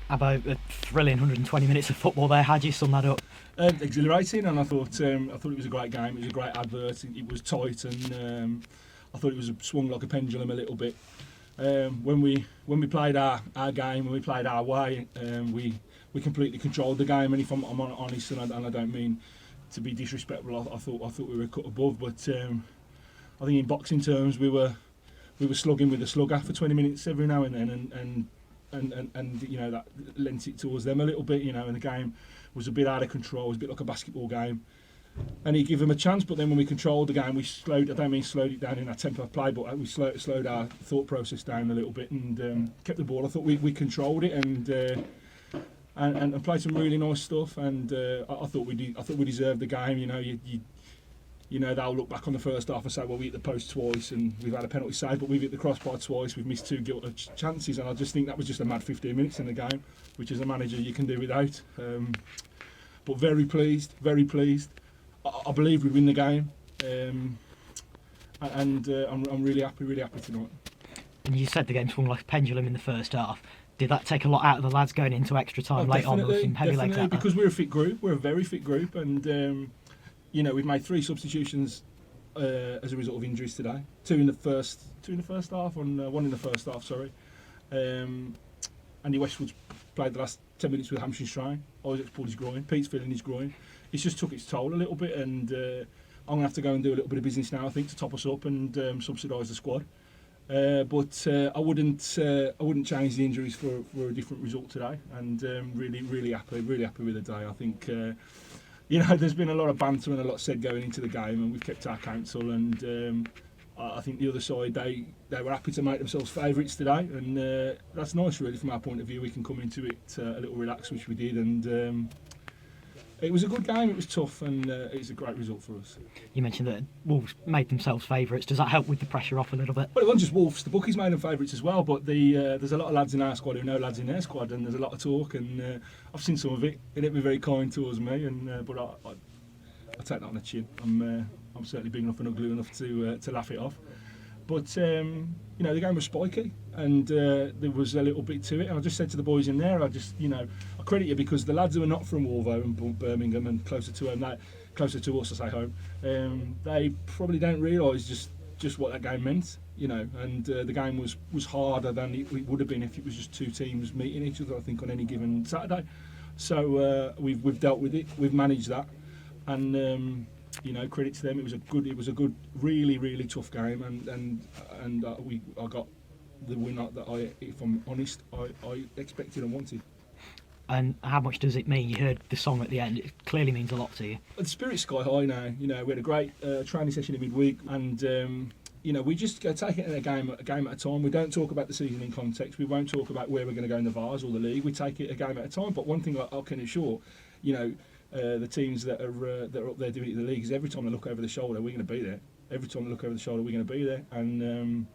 About a thrilling 120 minutes of football there. How do you sum that up? Exhilarating, and I thought it was a great game. It was a great advert. It was tight, and I thought it was swung like a pendulum a little bit. When we played our game, when we played our way, we completely controlled the game. And if I'm honest, and I don't mean to be disrespectful, I thought we were a cut above. But I think in boxing terms, we were slugging with a slugger for 20 minutes every now and then, and you know, that lent it towards them a little bit, you know, and the game was a bit out of control. It was a bit like a basketball game, and he gave them a chance. But then when we controlled the game, we slowed. I don't mean slowed it down in our tempo of play, but we slowed our thought process down a little bit and kept the ball. I thought we controlled it and played some really nice stuff. And I thought we deserved the game. You know, you know, they'll look back on the first half and say, well, we hit the post twice and we've had a penalty save, but we've hit the crossbar twice, we've missed 2 gilt chances, and I just think that was just a mad 15 minutes in the game, which as a manager you can do without. But very pleased. I believe we win the game, and I'm really happy tonight. And you said the game swung like a pendulum in the first half. Did that take a lot out of the lads going into extra time late on? There was some heavy legs out there. Because we're a fit group, we're a very fit group, and you know, we've made 3 substitutions as a result of injuries today. 2 in the first half, and 1 in the first half. Sorry. Andy Westwood's played the last 10 minutes with a hamstring strain. Isaac's pulled his groin. Pete's feeling his groin. It's just took its toll a little bit, and I'm gonna have to go and do a little bit of business now, I think, to top us up and subsidise the squad. But I wouldn't change the injuries for a different result today, and really happy with the day. I think. You know, there's been a lot of banter and a lot said going into the game, and we've kept our counsel. And I think the other side, they were happy to make themselves favourites today, and that's nice, really, from our point of view. We can come into it a little relaxed, which we did, and it was a good game. It was tough, and it's a great result for us. You mentioned that Wolves made themselves favourites. Does that help with the pressure off a little bit? Well, it wasn't just Wolves. The bookies made them favourites as well. But there's a lot of lads in our squad who know lads in their squad, and there's a lot of talk. And I've seen some of it. They didn't be very kind towards me, and but I take that on the chin. I'm certainly big enough and ugly enough to laugh it off. But you know, the game was spiky, and there was a little bit to it. And I just said to the boys in there, I credit you, because the lads who are not from Wolvo and Birmingham and closer to home, closer to us, I say home, they probably don't realise just what that game meant, you know. And the game was harder than it would have been if it was just 2 teams meeting each other, I think, on any given Saturday. So we've dealt with it, we've managed that, and you know, credit to them. It was a good, really tough game, and I got the winner that if I'm honest, I expected and wanted. And how much does it mean? You heard the song at the end. It clearly means a lot to you. The spirit's sky high now. You know, we had a great training session in midweek, and you know, we just take it in a game at a time. We don't talk about the season in context. We won't talk about where we're going to go in the Vase or the league. We take it a game at a time. But one thing I can assure, you know, the teams that are up there doing it in the league, is every time they look over the shoulder, we're going to be there. Every time they look over the shoulder, we're going to be there. And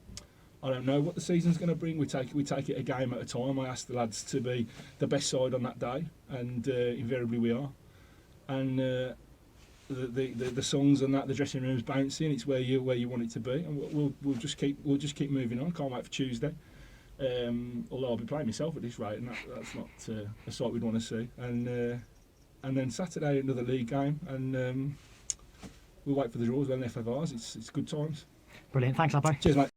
I don't know what the season's going to bring. We take it a game at a time. I ask the lads to be the best side on that day, and invariably we are. And the songs and that, the dressing room's bouncing. It's where you want it to be, and we'll just keep moving on. Can't wait for Tuesday. Although I'll be playing myself at this rate, and that's not a sight we'd want to see. And then Saturday, another league game, and we'll wait for the draws. Well, in FA Vase, it's good times. Brilliant. Thanks, Abbo. Cheers, mate.